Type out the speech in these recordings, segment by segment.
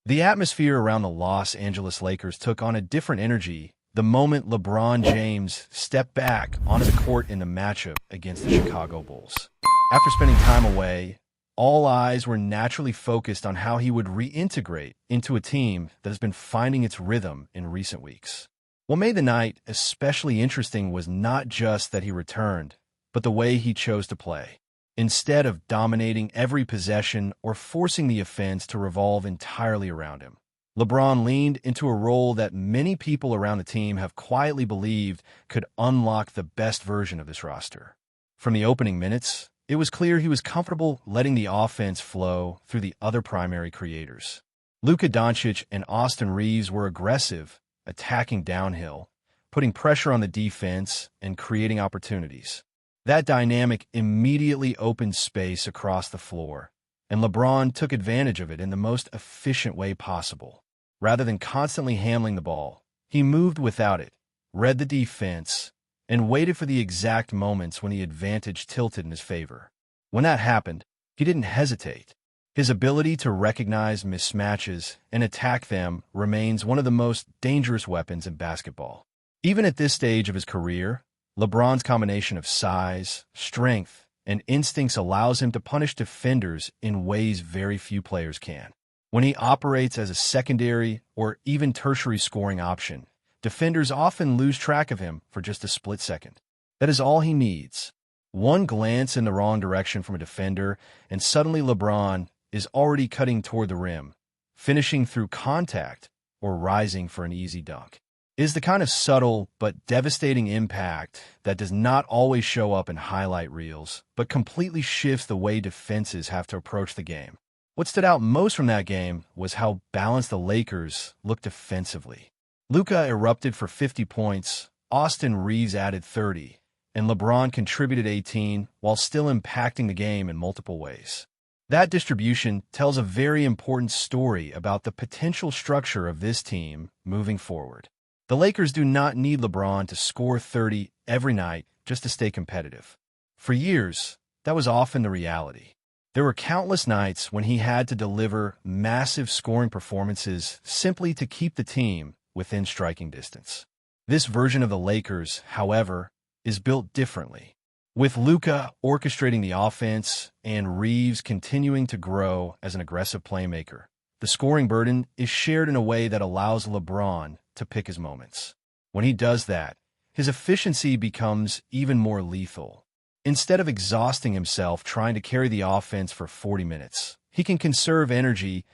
The atmosphere around the Los Angeles Lakers took on a different energy the moment LeBron James stepped back onto the court in the matchup against the Chicago Bulls. After spending time away, all eyes were naturally focused on how he would reintegrate into a team that has been finding its rhythm in recent weeks. What made the night especially interesting was not just that he returned, but the way he chose to play. Instead of dominating every possession or forcing the offense to revolve entirely around him, LeBron leaned into a role that many people around the team have quietly believed could unlock the best version of this roster. From the opening minutes, it was clear he was comfortable letting the offense flow through the other primary creators. Luka Doncic and Austin Reeves were aggressive, attacking downhill, putting pressure on the defense and creating opportunities. That dynamic immediately opened space across the floor, and LeBron took advantage of it in the most efficient way possible. Rather than constantly handling the ball, he moved without it, read the defense, and waited for the exact moments when the advantage tilted in his favor. When that happened, he didn't hesitate. His ability to recognize mismatches and attack them remains one of the most dangerous weapons in basketball. Even at this stage of his career, LeBron's combination of size, strength, and instincts allows him to punish defenders in ways very few players can. When he operates as a secondary or even tertiary scoring option, defenders often lose track of him for just a split second. That is all he needs. One glance in the wrong direction from a defender, and suddenly LeBron is already cutting toward the rim, finishing through contact, or rising for an easy dunk. It is the kind of subtle but devastating impact that does not always show up in highlight reels, but completely shifts the way defenses have to approach the game. What stood out most from that game was how balanced the Lakers looked defensively. Luka erupted for 50 points, Austin Reeves added 30, and LeBron contributed 18 while still impacting the game in multiple ways. That distribution tells a very important story about the potential structure of this team moving forward. The Lakers do not need LeBron to score 30 every night just to stay competitive. For years, that was often the reality. There were countless nights when he had to deliver massive scoring performances simply to keep the team within striking distance. This version of the Lakers, however, is built differently. With Luka orchestrating the offense and Reeves continuing to grow as an aggressive playmaker, the scoring burden is shared in a way that allows LeBron to pick his moments. When he does that, his efficiency becomes even more lethal. Instead of exhausting himself trying to carry the offense for 40 minutes, he can conserve energy,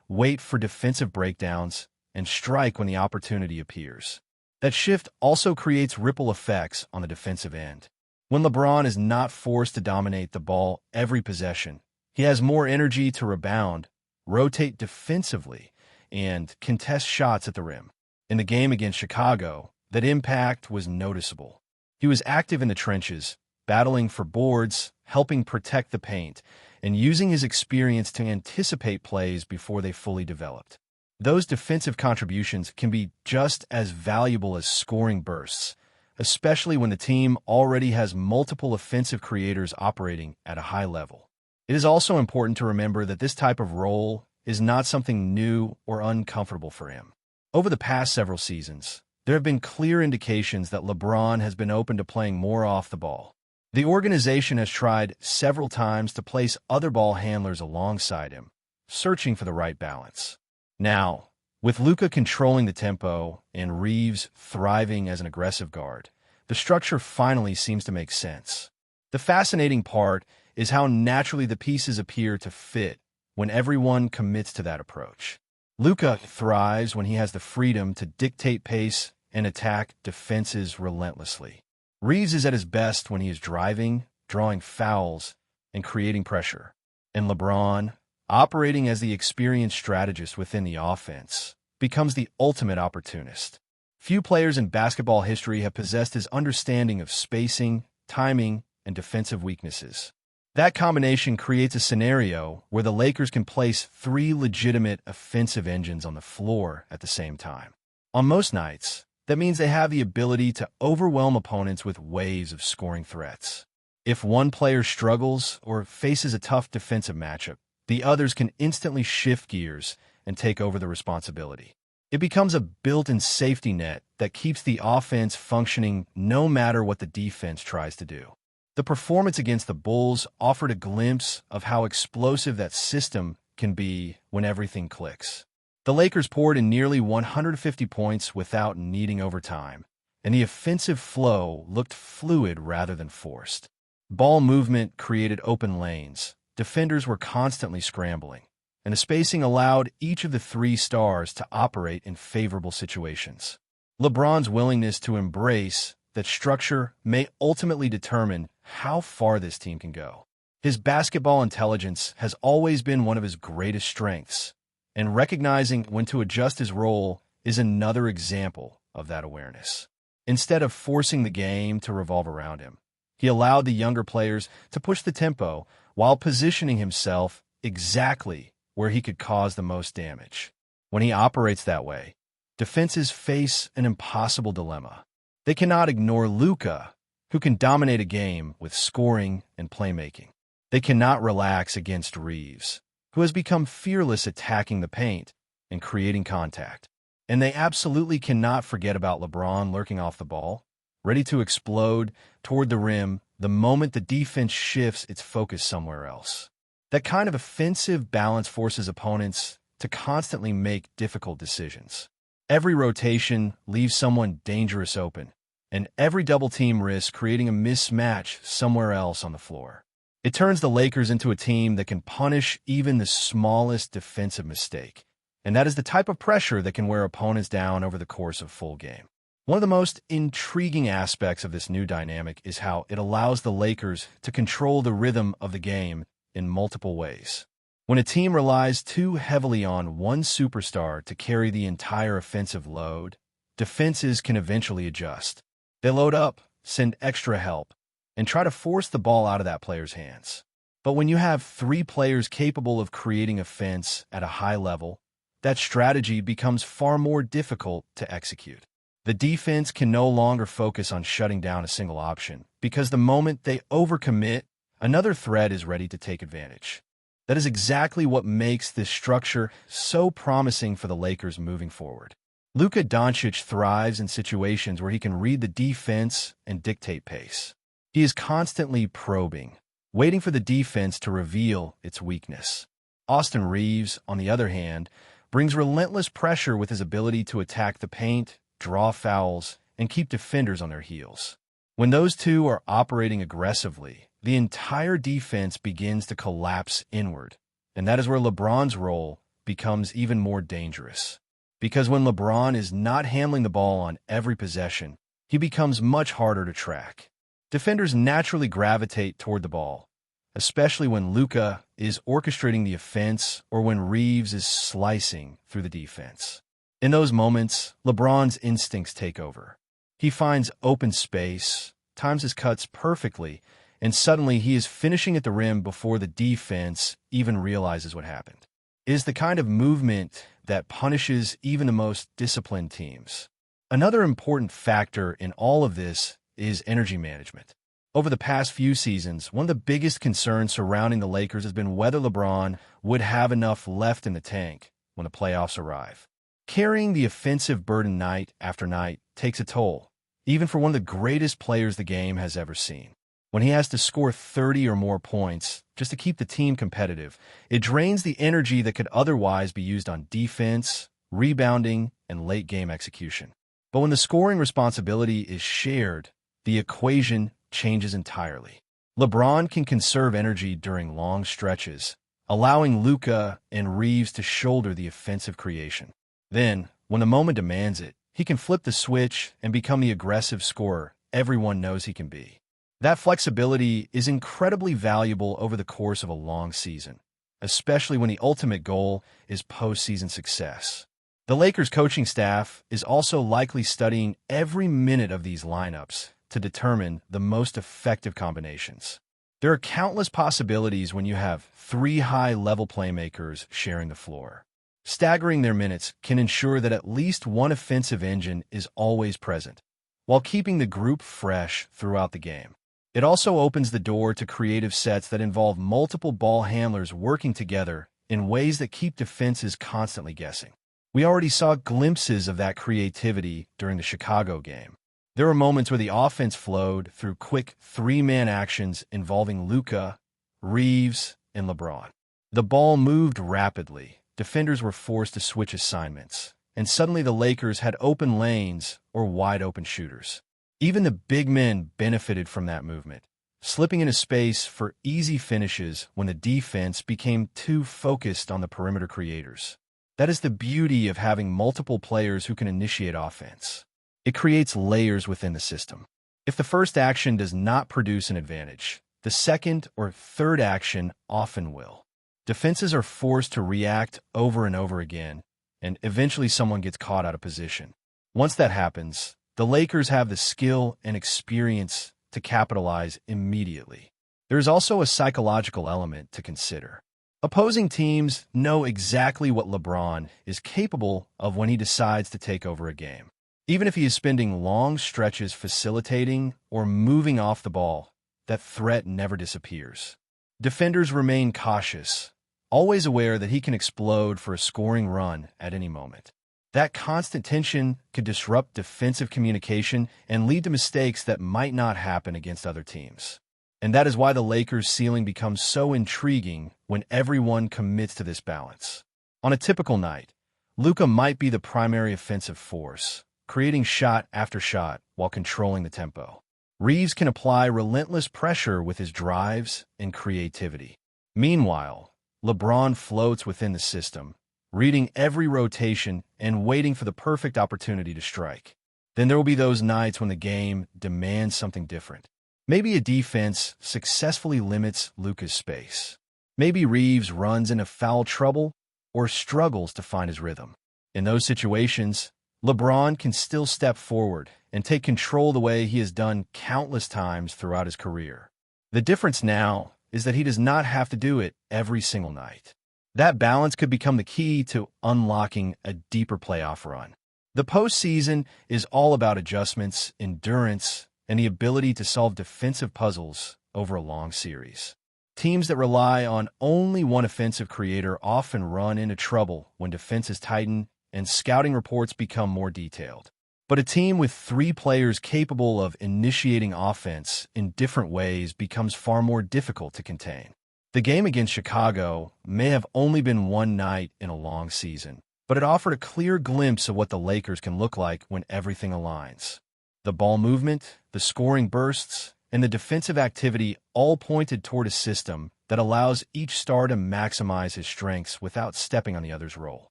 wait for defensive breakdowns, and strike when the opportunity appears. That shift also creates ripple effects on the defensive end. When LeBron is not forced to dominate the ball every possession, he has more energy to rebound, rotate defensively, and contest shots at the rim. In the game against Chicago, that impact was noticeable. He was active in the trenches, battling for boards, helping protect the paint, and using his experience to anticipate plays before they fully developed. Those defensive contributions can be just as valuable as scoring bursts, especially when the team already has multiple offensive creators operating at a high level. It is also important to remember that this type of role is not something new or uncomfortable for him. Over the past several seasons, there have been clear indications that LeBron has been open to playing more off the ball. The organization has tried several times to place other ball handlers alongside him, searching for the right balance. Now, with Luka controlling the tempo and Reeves thriving as an aggressive guard, the structure finally seems to make sense. The fascinating part is how naturally the pieces appear to fit when everyone commits to that approach. Luka thrives when he has the freedom to dictate pace and attack defenses relentlessly. Reeves is at his best when he is driving, drawing fouls, and creating pressure. And LeBron, operating as the experienced strategist within the offense, becomes the ultimate opportunist. Few players in basketball history have possessed his understanding of spacing, timing, and defensive weaknesses. That combination creates a scenario where the Lakers can place three legitimate offensive engines on the floor at the same time. On most nights, that means they have the ability to overwhelm opponents with waves of scoring threats. If one player struggles or faces a tough defensive matchup, the others can instantly shift gears and take over the responsibility. It becomes a built-in safety net that keeps the offense functioning no matter what the defense tries to do. The performance against the Bulls offered a glimpse of how explosive that system can be when everything clicks. The Lakers poured in nearly 150 points without needing overtime, and the offensive flow looked fluid rather than forced. Ball movement created open lanes, defenders were constantly scrambling, and the spacing allowed each of the three stars to operate in favorable situations. LeBron's willingness to embrace that structure may ultimately determine how far this team can go. His basketball intelligence has always been one of his greatest strengths, and recognizing when to adjust his role is another example of that awareness. Instead of forcing the game to revolve around him, he allowed the younger players to push the tempo while positioning himself exactly where he could cause the most damage. When he operates that way, defenses face an impossible dilemma. They cannot ignore Luka, who can dominate a game with scoring and playmaking. They cannot relax against Reeves, who has become fearless attacking the paint and creating contact. And they absolutely cannot forget about LeBron lurking off the ball, ready to explode toward the rim the moment the defense shifts its focus somewhere else. That kind of offensive balance forces opponents to constantly make difficult decisions. Every rotation leaves someone dangerous open, and every double team risks creating a mismatch somewhere else on the floor. It turns the Lakers into a team that can punish even the smallest defensive mistake, and that is the type of pressure that can wear opponents down over the course of a full game. One of the most intriguing aspects of this new dynamic is how it allows the Lakers to control the rhythm of the game in multiple ways. When a team relies too heavily on one superstar to carry the entire offensive load, defenses can eventually adjust. They load up, send extra help, and try to force the ball out of that player's hands. But when you have three players capable of creating offense at a high level, that strategy becomes far more difficult to execute. The defense can no longer focus on shutting down a single option, because the moment they overcommit, another threat is ready to take advantage. That is exactly what makes this structure so promising for the Lakers moving forward. Luka Doncic thrives in situations where he can read the defense and dictate pace. He is constantly probing, waiting for the defense to reveal its weakness. Austin Reeves, on the other hand, brings relentless pressure with his ability to attack the paint, draw fouls, and keep defenders on their heels. When those two are operating aggressively, the entire defense begins to collapse inward, and that is where LeBron's role becomes even more dangerous. Because when LeBron is not handling the ball on every possession, he becomes much harder to track. Defenders naturally gravitate toward the ball, especially when Luka is orchestrating the offense or when Reeves is slicing through the defense. In those moments, LeBron's instincts take over. He finds open space, times his cuts perfectly, and suddenly he is finishing at the rim before the defense even realizes what happened. It is the kind of movement that punishes even the most disciplined teams. Another important factor in all of this is energy management. Over the past few seasons, one of the biggest concerns surrounding the Lakers has been whether LeBron would have enough left in the tank when the playoffs arrive. Carrying the offensive burden night after night takes a toll, even for one of the greatest players the game has ever seen. When he has to score 30 or more points just to keep the team competitive, it drains the energy that could otherwise be used on defense, rebounding, and late-game execution. But when the scoring responsibility is shared, the equation changes entirely. LeBron can conserve energy during long stretches, allowing Luka and Reeves to shoulder the offensive creation. Then, when the moment demands it, he can flip the switch and become the aggressive scorer everyone knows he can be. That flexibility is incredibly valuable over the course of a long season, especially when the ultimate goal is postseason success. The Lakers coaching staff is also likely studying every minute of these lineups to determine the most effective combinations. There are countless possibilities when you have three high-level playmakers sharing the floor. Staggering their minutes can ensure that at least one offensive engine is always present, while keeping the group fresh throughout the game. It also opens the door to creative sets that involve multiple ball handlers working together in ways that keep defenses constantly guessing. We already saw glimpses of that creativity during the Chicago game. There were moments where the offense flowed through quick three-man actions involving Luka, Reeves, and LeBron. The ball moved rapidly, defenders were forced to switch assignments, and suddenly the Lakers had open lanes or wide-open shooters. Even the big men benefited from that movement, slipping into space for easy finishes when the defense became too focused on the perimeter creators. That is the beauty of having multiple players who can initiate offense. It creates layers within the system. If the first action does not produce an advantage, the second or third action often will. Defenses are forced to react over and over again, and eventually someone gets caught out of position. Once that happens, the Lakers have the skill and experience to capitalize immediately. There is also a psychological element to consider. Opposing teams know exactly what LeBron is capable of when he decides to take over a game. Even if he is spending long stretches facilitating or moving off the ball, that threat never disappears. Defenders remain cautious, always aware that he can explode for a scoring run at any moment. That constant tension could disrupt defensive communication and lead to mistakes that might not happen against other teams. And that is why the Lakers' ceiling becomes so intriguing when everyone commits to this balance. On a typical night, Luka might be the primary offensive force, creating shot after shot while controlling the tempo. Reeves can apply relentless pressure with his drives and creativity. Meanwhile, LeBron floats within the system, reading every rotation and waiting for the perfect opportunity to strike. Then there will be those nights when the game demands something different. Maybe a defense successfully limits Luka's space. Maybe Reeves runs into foul trouble or struggles to find his rhythm. In those situations, LeBron can still step forward and take control the way he has done countless times throughout his career. The difference now is that he does not have to do it every single night. That balance could become the key to unlocking a deeper playoff run. The postseason is all about adjustments, endurance, and the ability to solve defensive puzzles over a long series. Teams that rely on only one offensive creator often run into trouble when defenses tighten and scouting reports become more detailed. But a team with three players capable of initiating offense in different ways becomes far more difficult to contain. The game against Chicago may have only been one night in a long season, but it offered a clear glimpse of what the Lakers can look like when everything aligns. The ball movement, the scoring bursts, and the defensive activity all pointed toward a system that allows each star to maximize his strengths without stepping on the other's role.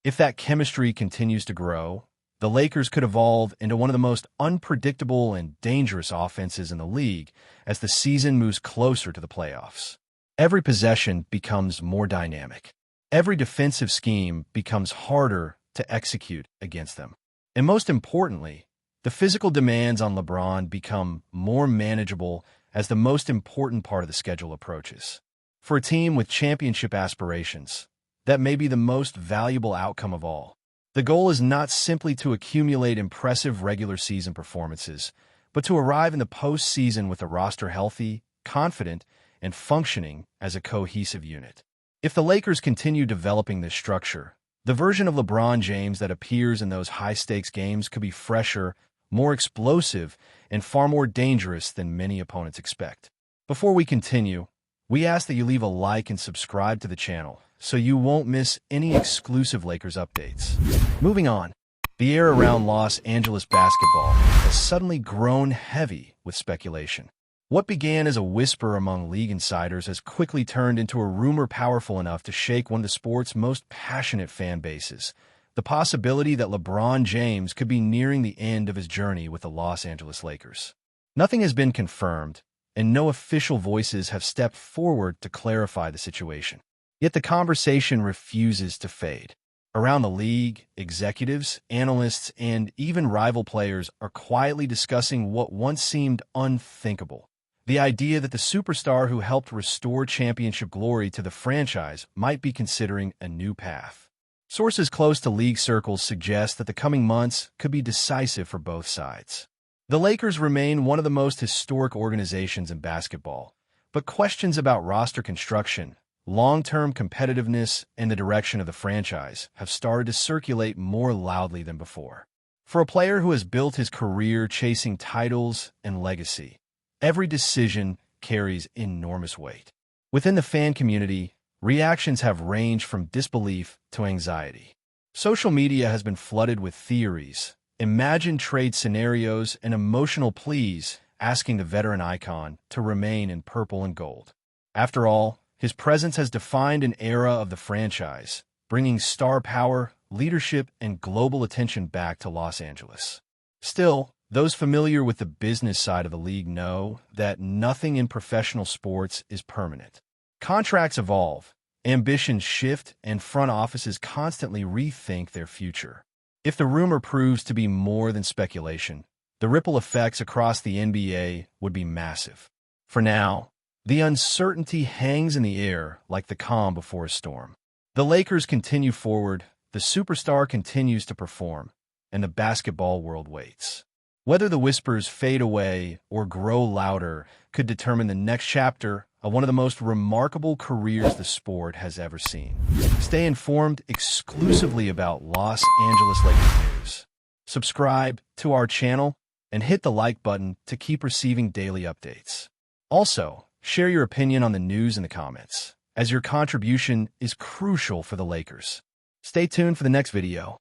If that chemistry continues to grow, the Lakers could evolve into one of the most unpredictable and dangerous offenses in the league as the season moves closer to the playoffs. Every possession becomes more dynamic. Every defensive scheme becomes harder to execute against them. And most importantly, the physical demands on LeBron become more manageable as the most important part of the schedule approaches. For a team with championship aspirations, that may be the most valuable outcome of all. The goal is not simply to accumulate impressive regular season performances, but to arrive in the postseason with a roster healthy, confident, and functioning as a cohesive unit. If the Lakers continue developing this structure, the version of LeBron James that appears in those high-stakes games could be fresher, more explosive, and far more dangerous than many opponents expect. Before we continue, we ask that you leave a like and subscribe to the channel so you won't miss any exclusive Lakers updates. Moving on, the air around Los Angeles basketball has suddenly grown heavy with speculation. What began as a whisper among league insiders has quickly turned into a rumor powerful enough to shake one of the sport's most passionate fan bases. The possibility that LeBron James could be nearing the end of his journey with the Los Angeles Lakers. Nothing has been confirmed, and no official voices have stepped forward to clarify the situation. Yet the conversation refuses to fade. Around the league, executives, analysts, and even rival players are quietly discussing what once seemed unthinkable. The idea that the superstar who helped restore championship glory to the franchise might be considering a new path. Sources close to league circles suggest that the coming months could be decisive for both sides. The Lakers remain one of the most historic organizations in basketball, but questions about roster construction, long-term competitiveness and the direction of the franchise have started to circulate more loudly than before. For a player who has built his career chasing titles and legacy, every decision carries enormous weight. Within the fan community, reactions have ranged from disbelief to anxiety. Social media has been flooded with theories, imagined trade scenarios, and emotional pleas asking the veteran icon to remain in purple and gold. After all, his presence has defined an era of the franchise, bringing star power, leadership, and global attention back to Los Angeles. Still, those familiar with the business side of the league know that nothing in professional sports is permanent. Contracts evolve, ambitions shift, and front offices constantly rethink their future. If the rumor proves to be more than speculation, the ripple effects across the NBA would be massive. For now, the uncertainty hangs in the air like the calm before a storm. The Lakers continue forward, the superstar continues to perform, and the basketball world waits. Whether the whispers fade away or grow louder could determine the next chapter of one of the most remarkable careers the sport has ever seen. Stay informed exclusively about Los Angeles Lakers news. Subscribe to our channel and hit the like button to keep receiving daily updates. Also, share your opinion on the news in the comments, as your contribution is crucial for the Lakers. Stay tuned for the next video.